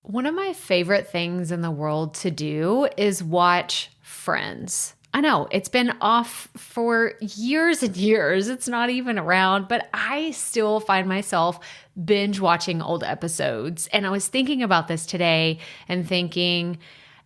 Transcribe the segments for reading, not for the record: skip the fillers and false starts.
One of my favorite things in the world to do is watch Friends. I know it's been off for years and years. It's not even around, but I still find myself binge watching old episodes. And I was thinking about this today and thinking,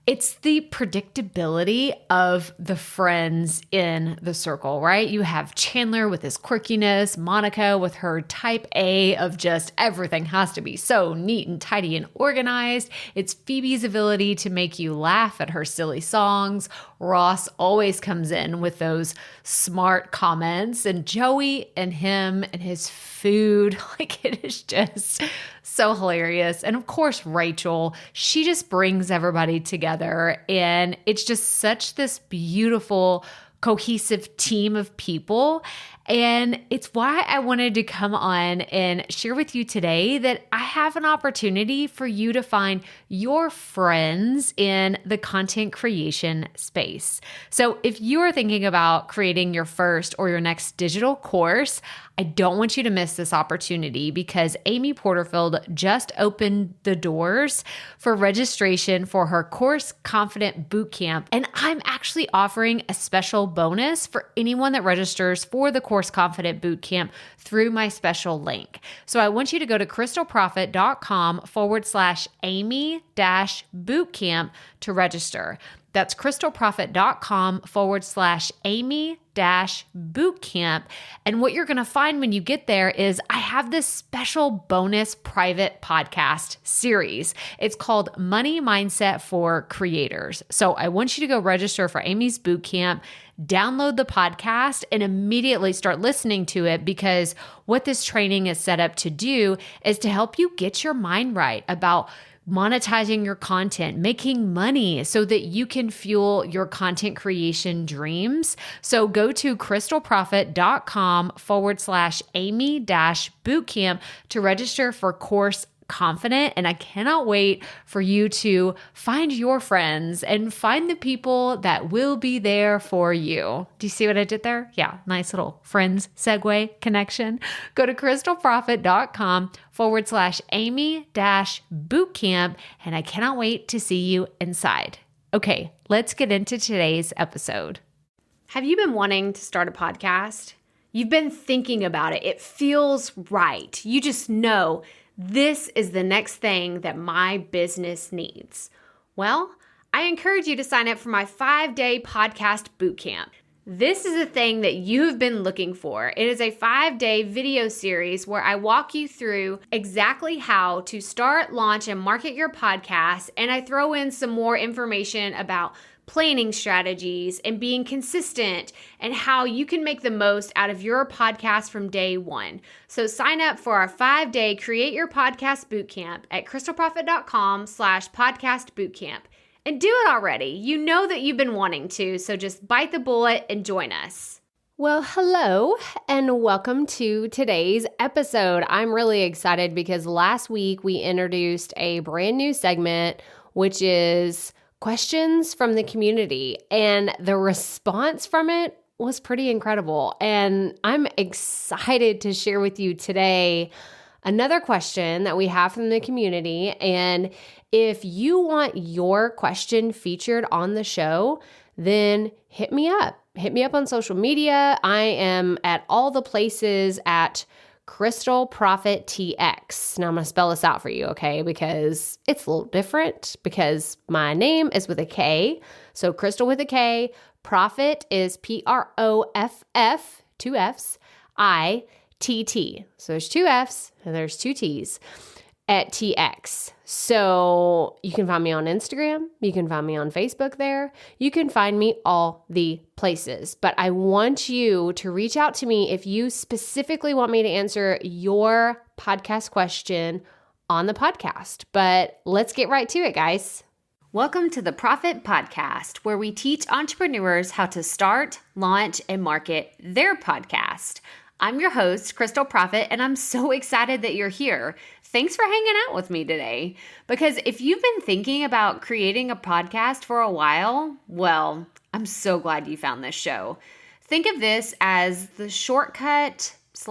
it's the predictability of the friends in the circle, right? You have Chandler with his quirkiness, Monica with her type A of just everything has to be so neat and tidy and organized. It's Phoebe's ability to make you laugh at her silly songs. Ross always comes in with those smart comments, and Joey and him and his food, like it is just so hilarious. And of course, Rachel, she just brings everybody together, and it's just such this beautiful, cohesive team of people. And it's why I wanted to come on and share with you today that I have an opportunity for you to find your friends in the content creation space. So if you are thinking about creating your first or your next digital course, I don't want you to miss this opportunity because Amy Porterfield just opened the doors for registration for her Course Confident Bootcamp. And I'm actually offering a special bonus for anyone that registers for the Course Confident Bootcamp through my special link. So I want you to go to crystalprofit.com/Amy-bootcamp to register. That's crystalprofit.com/Amy-bootcamp. And what you're going to find when you get there is I have this special bonus private podcast series. It's called Money Mindset for Creators. So I want you to go register for Amy's bootcamp, download the podcast, and immediately start listening to it, because what this training is set up to do is to help you get your mind right about monetizing your content, making money so that you can fuel your content creation dreams. So go to crystalprofit.com/Amy-bootcamp to register for Course Confident. And I cannot wait for you to find your friends and find the people that will be there for you. Do you see what I did there? Yeah, nice little friends segue connection. Go to crystalprofit.com/Amy-bootcamp. And I cannot wait to see you inside. Okay, let's get into today's episode. Have you been wanting to start a podcast? You've been thinking about it. It feels right. You just know this is the next thing that my business needs. Well, I encourage you to sign up for my 5-day podcast bootcamp. This is a thing that you've been looking for. It is a 5-day video series where I walk you through exactly how to start, launch, and market your podcast. And I throw in some more information about planning strategies and being consistent and how you can make the most out of your podcast from day one. So sign up for our 5-day Create Your Podcast Bootcamp at crystalprofit.com/podcast bootcamp. And do it already. You know that you've been wanting to, so just bite the bullet and join us. Well, hello and welcome to today's episode. I'm really excited because last week we introduced a brand new segment, which is questions from the community, and the response from it was pretty incredible. And I'm excited to share with you today another question that we have from the community. And if you want your question featured on the show, then hit me up. Hit me up on social media. I am at all the places at Crystal Profit TX. Now I'm going to spell this out for you, okay? Because it's a little different because my name is with a K. So Crystal with a K. Profit is PROFF, 2 Fs, ITT. So there's 2 Fs and there's 2 Ts at TX. So you can find me on Instagram. You can find me on Facebook there. You can find me all the places. But I want you to reach out to me if you specifically want me to answer your podcast question on the podcast. But let's get right to it, guys. Welcome to the Profit Podcast, where we teach entrepreneurs how to start, launch, and market their podcast. I'm your host, Crystal Profit, and I'm so excited that you're here. Thanks for hanging out with me today. Because if you've been thinking about creating a podcast for a while, well, I'm so glad you found this show. Think of this as the shortcut /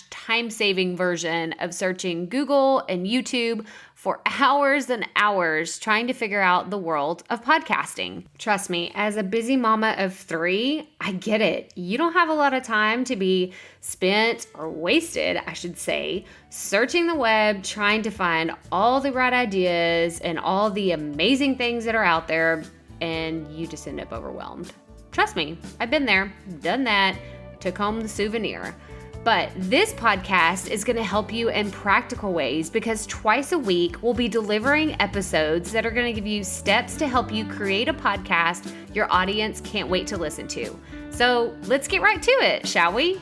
time-saving version of searching Google and YouTube for hours and hours trying to figure out the world of podcasting. Trust me, as a busy mama of 3, I get it. You don't have a lot of time to be spent or wasted, I should say, searching the web, trying to find all the right ideas and all the amazing things that are out there, and you just end up overwhelmed. Trust me, I've been there, done that, took home the souvenir. But this podcast is going to help you in practical ways because twice a week we'll be delivering episodes that are going to give you steps to help you create a podcast your audience can't wait to listen to. So let's get right to it, shall we?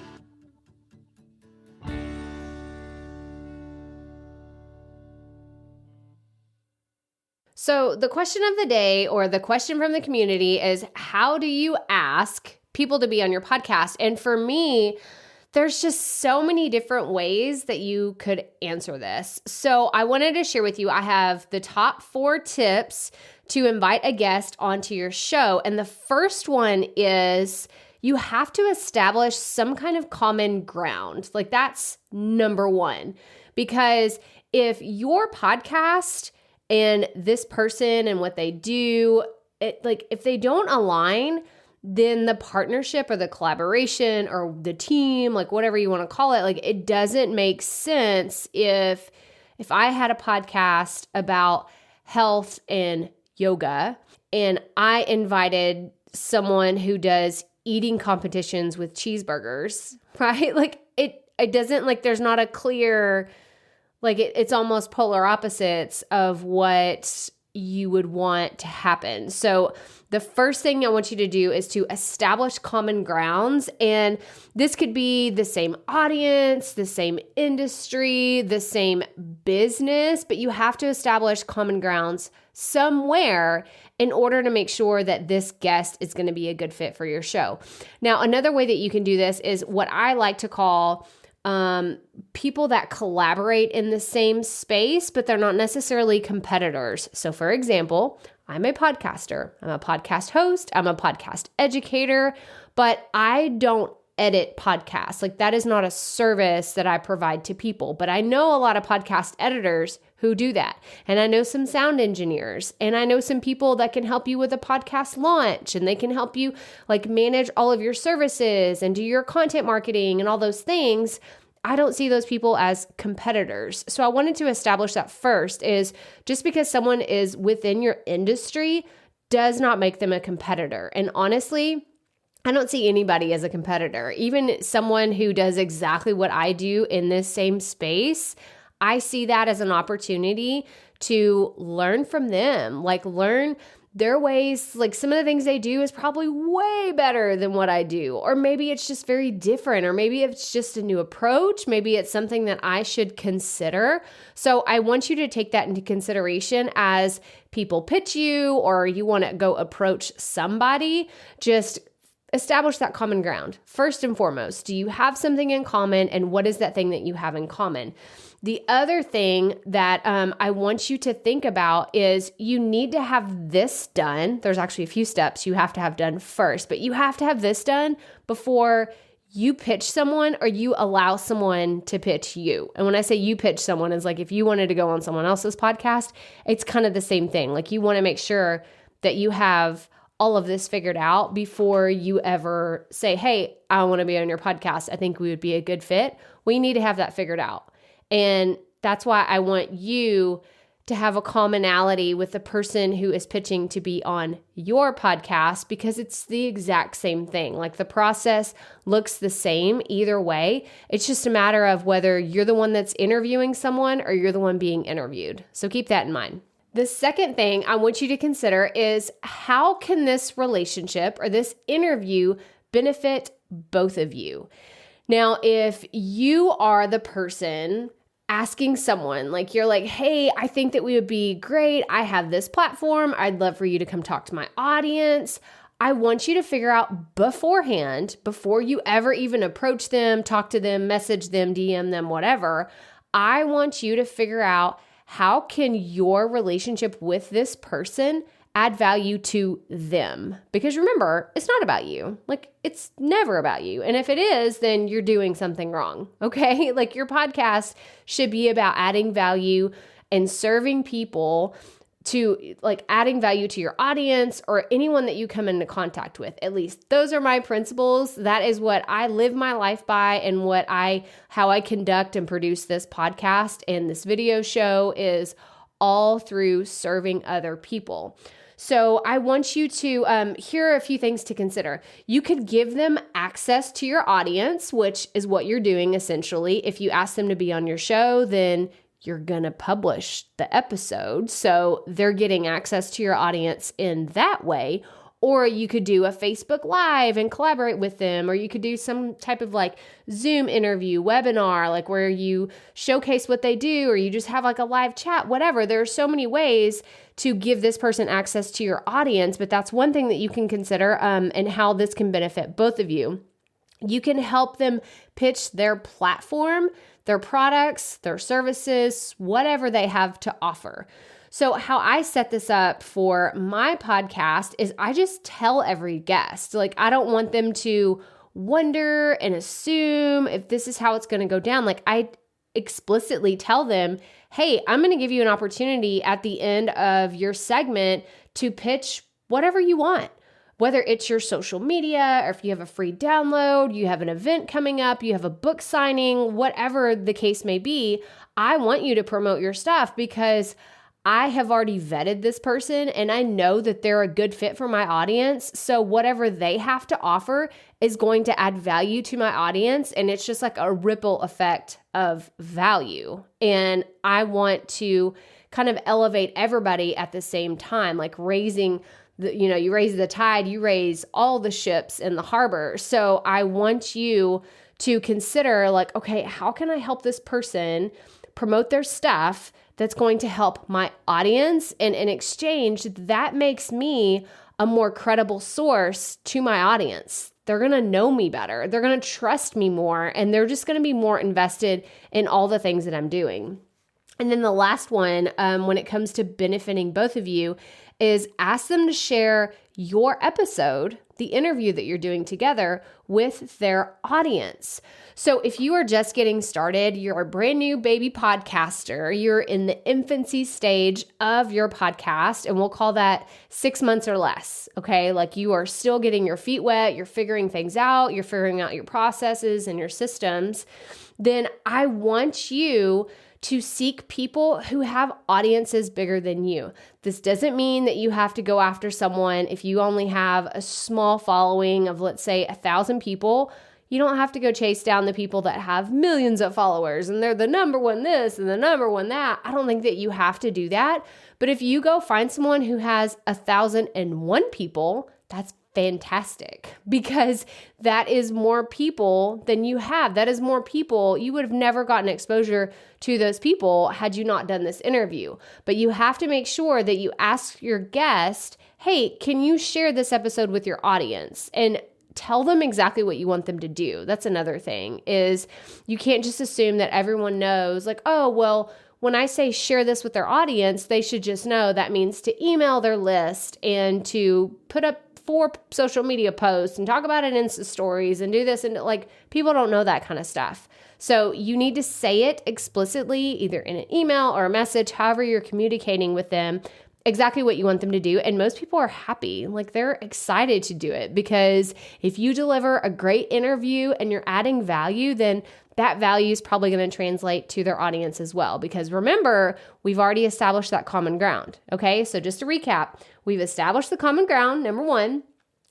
So the question of the day, or the question from the community, is how do you ask people to be on your podcast? And for me, there's just so many different ways that you could answer this. So I wanted to share with you, I have the top 4 tips to invite a guest onto your show. And the first one is you have to establish some kind of common ground. Like that's number 1. Because if your podcast and this person and what they do, if they don't align, then the partnership or the collaboration or the team, like whatever you want to call it, like it doesn't make sense if I had a podcast about health and yoga and I invited someone who does eating competitions with cheeseburgers, right? Like it doesn't, like there's not a clear, like it's almost polar opposites of what you would want to happen. So the first thing I want you to do is to establish common grounds. And this could be the same audience, the same industry, the same business, but you have to establish common grounds somewhere in order to make sure that this guest is going to be a good fit for your show. Now, another way that you can do this is what I like to call people that collaborate in the same space, but they're not necessarily competitors. So for example, I'm a podcaster. I'm a podcast host. I'm a podcast educator, but I don't edit podcasts. Like that is not a service that I provide to people, but I know a lot of podcast editors who do that. And I know some sound engineers, and I know some people that can help you with a podcast launch, and they can help you like manage all of your services and do your content marketing and all those things. I don't see those people as competitors. So I wanted to establish that first is just because someone is within your industry does not make them a competitor. And honestly, I don't see anybody as a competitor. Even someone who does exactly what I do in this same space, I see that as an opportunity to learn from them, like learn their ways. Like some of the things they do is probably way better than what I do. Or maybe it's just very different, or maybe it's just a new approach. Maybe it's something that I should consider. So I want you to take that into consideration as people pitch you or you want to go approach somebody. Just establish that common ground. First and foremost, do you have something in common, and what is that thing that you have in common? The other thing that I want you to think about is you need to have this done. There's actually a few steps you have to have done first, but you have to have this done before you pitch someone or you allow someone to pitch you. And when I say you pitch someone, it's like if you wanted to go on someone else's podcast, it's kind of the same thing. Like you want to make sure that you have all of this figured out before you ever say, hey, I want to be on your podcast. I think we would be a good fit. We need to have that figured out. And that's why I want you to have a commonality with the person who is pitching to be on your podcast, because it's the exact same thing. Like the process looks the same either way. It's just a matter of whether you're the one that's interviewing someone or you're the one being interviewed. So keep that in mind. The second thing I want you to consider is how can this relationship or this interview benefit both of you? Now, if you are the person asking someone, like you're like, hey, I think that we would be great. I have this platform. I'd love for you to come talk to my audience. I want you to figure out beforehand, before you ever even approach them, talk to them, message them, DM them, whatever. I want you to figure out how can your relationship with this person add value to them? Because remember, it's not about you. Like it's never about you. And if it is, then you're doing something wrong. Okay. Like your podcast should be about adding value and serving people to like adding value to your audience or anyone that you come into contact with. At least those are my principles. That is what I live my life by, and how I conduct and produce this podcast and this video show is all through serving other people. So I want you to, here are a few things to consider. You could give them access to your audience, which is what you're doing essentially. If you ask them to be on your show, then you're going to publish the episode. So they're getting access to your audience in that way. Or you could do a Facebook Live and collaborate with them. Or you could do some type of like Zoom interview, webinar, like where you showcase what they do, or you just have like a live chat, whatever. There are so many ways to give this person access to your audience, but that's one thing that you can consider and how this can benefit both of you. You can help them pitch their platform, their products, their services, whatever they have to offer. So how I set this up for my podcast is I just tell every guest, like I don't want them to wonder and assume if this is how it's going to go down. Like I explicitly tell them, hey, I'm going to give you an opportunity at the end of your segment to pitch whatever you want. Whether it's your social media, or if you have a free download, you have an event coming up, you have a book signing, whatever the case may be, I want you to promote your stuff because I have already vetted this person and I know that they're a good fit for my audience. So whatever they have to offer is going to add value to my audience. And it's just like a ripple effect of value. And I want to kind of elevate everybody at the same time, like raising you raise the tide, you raise all the ships in the harbor. So I want you to consider like, okay, how can I help this person promote their stuff that's going to help my audience? And in exchange, that makes me a more credible source to my audience. They're going to know me better. They're going to trust me more, and they're just going to be more invested in all the things that I'm doing. And then the last one, when it comes to benefiting both of you, is ask them to share your episode, the interview that you're doing together, with their audience. So if you are just getting started, you're a brand new baby podcaster, you're in the infancy stage of your podcast, and we'll call that 6 months or less, okay? Like you are still getting your feet wet, you're figuring things out, you're figuring out your processes and your systems, then I want you to seek people who have audiences bigger than you. This doesn't mean that you have to go after someone. If you only have a small following of, let's say, 1,000 people, you don't have to go chase down the people that have millions of followers and they're the number one this and the number one that. I don't think that you have to do that. But if you go find someone who has 1,001 people, that's fantastic, because that is more people than you have. That is more people. You would have never gotten exposure to those people had you not done this interview. But you have to make sure that you ask your guest, hey, can you share this episode with your audience? And tell them exactly what you want them to do. That's another thing, is you can't just assume that everyone knows, like, oh, well, when I say share this with their audience, they should just know that means to email their list and to put up 4 social media posts and talk about it in Insta stories and do this. And like, people don't know that kind of stuff. So you need to say it explicitly, either in an email or a message, however you're communicating with them, exactly what you want them to do. And most people are happy. Like, they're excited to do it, because if you deliver a great interview and you're adding value, then that value is probably going to translate to their audience as well. Because remember, we've already established that common ground. Okay. So just to recap, we've established the common ground, number 1.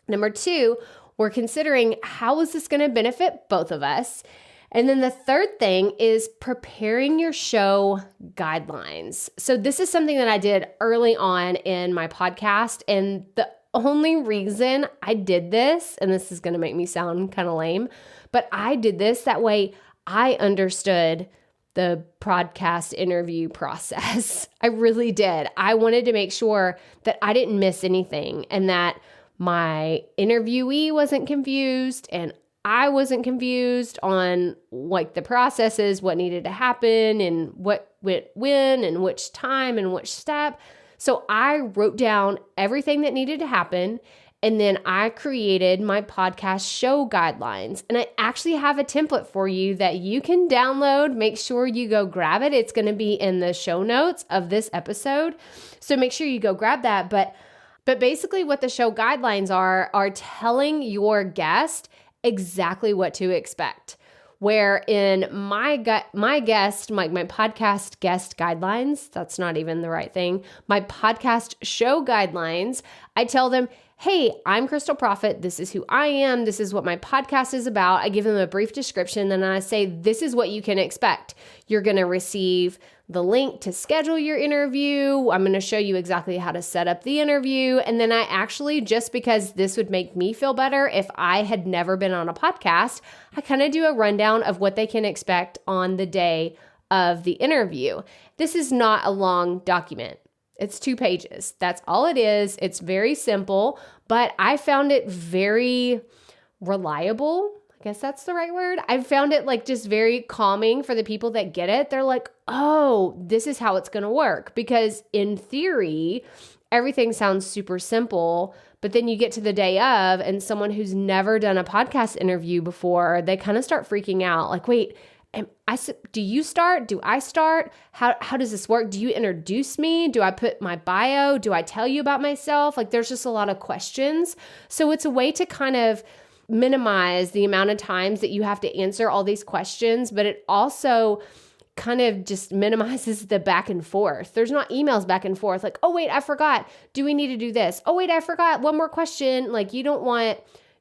Number 2, we're considering how is this going to benefit both of us? And then the third thing is preparing your show guidelines. So this is something that I did early on in my podcast. And the only reason I did this, and this is going to make me sound kind of lame, but I did this that way I understood the podcast interview process. I really did. I wanted to make sure that I didn't miss anything and that my interviewee wasn't confused and I wasn't confused on like the processes, what needed to happen and what went when and which time and which step. So I wrote down everything that needed to happen. And then I created my podcast show guidelines. And I actually have a template for you that you can download. Make sure you go grab it. It's going to be in the show notes of this episode. So make sure you go grab that. But basically what the show guidelines are telling your guest exactly what to expect. Where in my podcast guest guidelines, that's not even the right thing, my podcast show guidelines, I tell them, hey, I'm Crystal Profit. This is who I am. This is what my podcast is about. I give them a brief description. Then I say, this is what you can expect. You're going to receive the link to schedule your interview. I'm going to show you exactly how to set up the interview. And then I actually, just because this would make me feel better if I had never been on a podcast, I kind of do a rundown of what they can expect on the day of the interview. This is not a long document. It's 2 pages. That's all it is. It's very simple, but I found it very reliable. I guess that's the right word. I found it like just very calming for the people that get it. They're like, oh, this is how it's going to work. Because in theory, everything sounds super simple, but then you get to the day of and someone who's never done a podcast interview before, they kind of start freaking out. Like, wait, do you start? Do I start? How does this work? Do you introduce me? Do I put my bio? Do I tell you about myself? Like, there's just a lot of questions. So it's a way to kind of minimize the amount of times that you have to answer all these questions, but it also kind of just minimizes the back and forth. There's not emails back and forth like, oh, wait, I forgot. Do we need to do this? Oh, wait, I forgot. One more question. Like, you don't want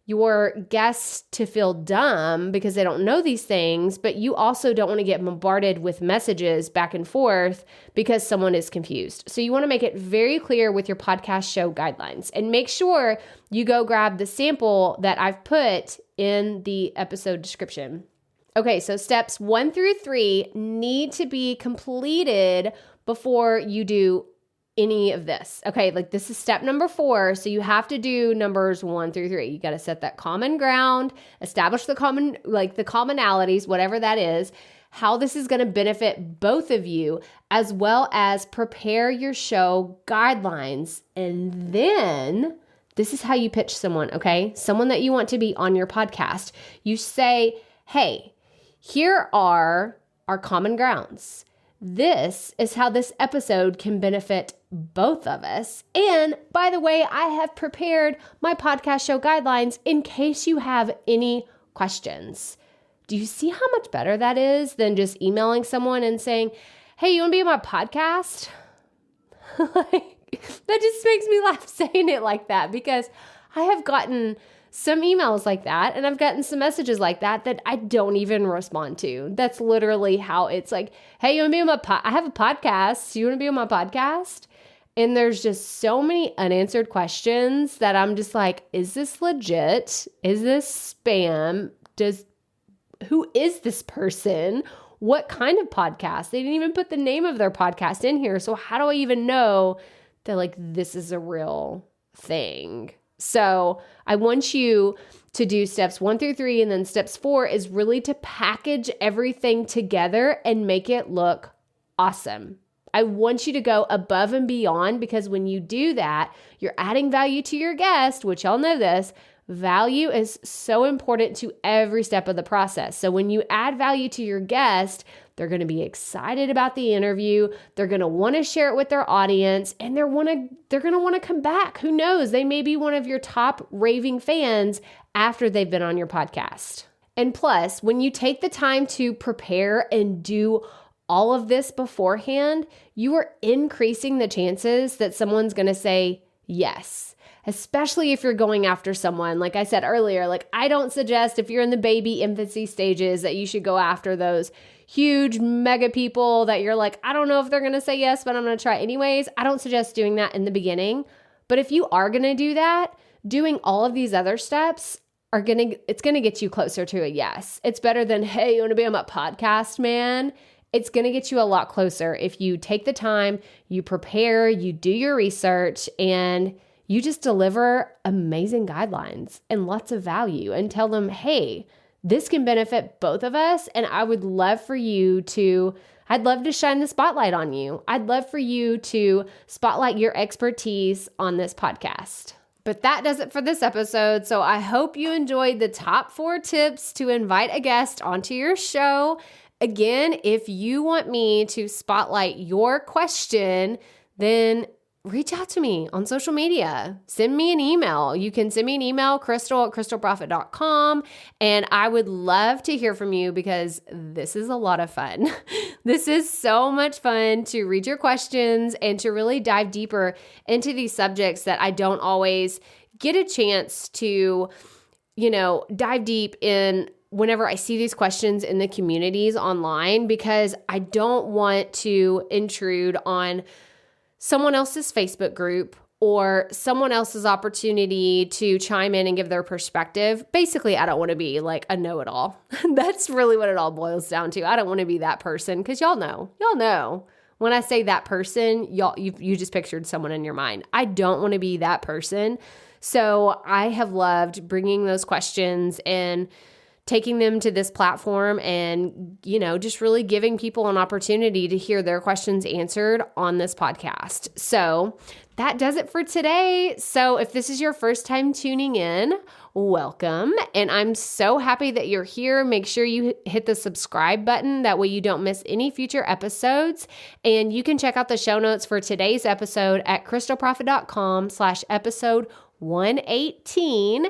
your guests to feel dumb because they don't know these things, but you also don't want to get bombarded with messages back and forth because someone is confused. So you want to make it very clear with your podcast show guidelines, and make sure you go grab the sample that I've put in the episode description. Okay, so steps 1 through 3 need to be completed before you do any of this. Okay, like this is step number 4. So you have to do numbers 1 through 3. You got to set that common ground, establish the commonalities, whatever that is, how this is going to benefit both of you, as well as prepare your show guidelines. And then this is how you pitch someone, okay? Someone that you want to be on your podcast. You say, hey, here are our common grounds. This is how this episode can benefit both of us. And by the way, I have prepared my podcast show guidelines in case you have any questions. Do you see how much better that is than just emailing someone and saying, hey, you want to be on my podcast? That just makes me laugh saying it like that, because I have gotten some emails like that, and I've gotten some messages like that I don't even respond to. That's literally how it's like, hey, you want to be on I have a podcast. You want to be on my podcast? And there's just so many unanswered questions that I'm just like, is this legit? Is this spam? Who is this person? What kind of podcast? They didn't even put the name of their podcast in here. So how do I even know that like this is a real thing? So I want you to do steps 1 through 3, and then steps 4 is really to package everything together and make it look awesome. I want you to go above and beyond, because when you do that, you're adding value to your guest, which y'all know this. Value is so important to every step of the process. So when you add value to your guest, they're going to be excited about the interview. They're going to want to share it with their audience, and they're going to want to come back. Who knows? They may be one of your top raving fans after they've been on your podcast. And plus, when you take the time to prepare and do all of this beforehand, you are increasing the chances that someone's going to say yes. Especially if you're going after someone, like I said earlier, like I don't suggest if you're in the baby infancy stages that you should go after those huge mega people that you're like, I don't know if they're going to say yes, but I'm going to try anyways. I don't suggest doing that in the beginning. But if you are going to do that, doing all of these other steps it's going to get you closer to a yes. It's better than, hey, you want to be on my podcast, man? It's going to get you a lot closer if you take the time, you prepare, you do your research, and you just deliver amazing guidelines and lots of value and tell them, hey, this can benefit both of us. And I'd love to shine the spotlight on you. I'd love for you to spotlight your expertise on this podcast. But that does it for this episode. So I hope you enjoyed the top 4 tips to invite a guest onto your show. Again, if you want me to spotlight your question, then reach out to me on social media. Send me an email. You can send me an email, crystal@crystalprofit.com. And I would love to hear from you because this is a lot of fun. This is so much fun to read your questions and to really dive deeper into these subjects that I don't always get a chance to, dive deep in whenever I see these questions in the communities online, because I don't want to intrude on someone else's Facebook group or someone else's opportunity to chime in and give their perspective. Basically, I don't want to be like a know-it-all. That's really what it all boils down to. I don't want to be that person, because y'all know. When I say that person, you just pictured someone in your mind. I don't want to be that person. So I have loved bringing those questions and taking them to this platform and, just really giving people an opportunity to hear their questions answered on this podcast. So that does it for today. So if this is your first time tuning in, welcome. And I'm so happy that you're here. Make sure you hit the subscribe button. That way you don't miss any future episodes. And you can check out the show notes for today's episode at crystalprofit.com/episode 118.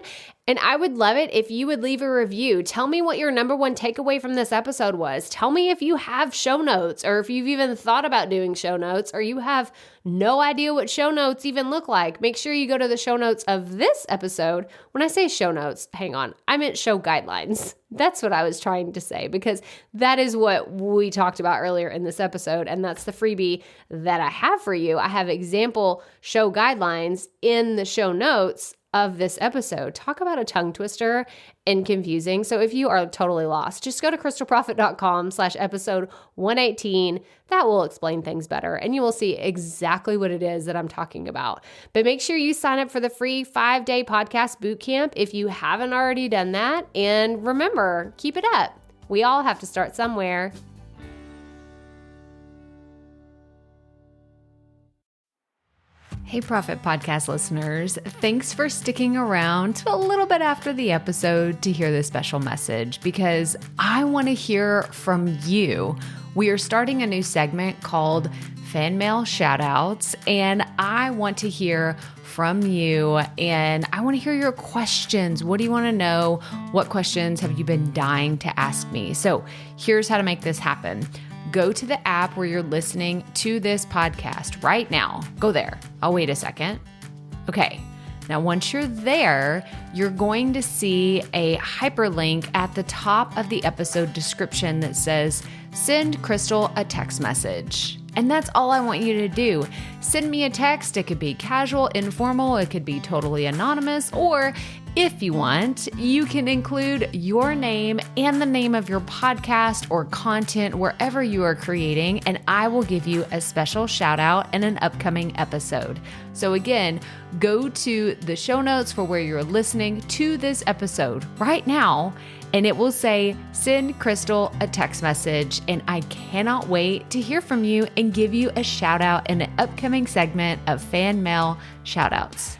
And I would love it if you would leave a review. Tell me what your number one takeaway from this episode was. Tell me if you have show notes, or if you've even thought about doing show notes, or you have no idea what show notes even look like. Make sure you go to the show notes of this episode. When I say show notes, hang on, I meant show guidelines. That's what I was trying to say, because that is what we talked about earlier in this episode. And that's the freebie that I have for you. I have example show guidelines in the show notes of this episode. Talk about a tongue twister and confusing. So if you are totally lost, just go to crystalprofit.com/episode 118. That will explain things better, and you will see exactly what it is that I'm talking about. But make sure you sign up for the free 5-day podcast bootcamp if you haven't already done that. And remember, keep it up. We all have to start somewhere. Hey, Profit Podcast listeners. Thanks for sticking around to a little bit after the episode to hear this special message, because I want to hear from you. We are starting a new segment called Fan Mail Shoutouts, and I want to hear from you, and I want to hear your questions. What do you want to know? What questions have you been dying to ask me? So here's how to make this happen. Go to the app where you're listening to this podcast right now. Go there. I'll wait a second. Okay. Now, once you're there, you're going to see a hyperlink at the top of the episode description that says, "Send Crystal a text message." And that's all I want you to do. Send me a text. It could be casual, informal. It could be totally anonymous. Or if you want, you can include your name and the name of your podcast or content wherever you are creating, and I will give you a special shout out in an upcoming episode. So again, go to the show notes for where you're listening to this episode right now, and it will say, "Send Crystal a text message." And I cannot wait to hear from you and give you a shout out in an upcoming segment of Fan Mail Shoutouts.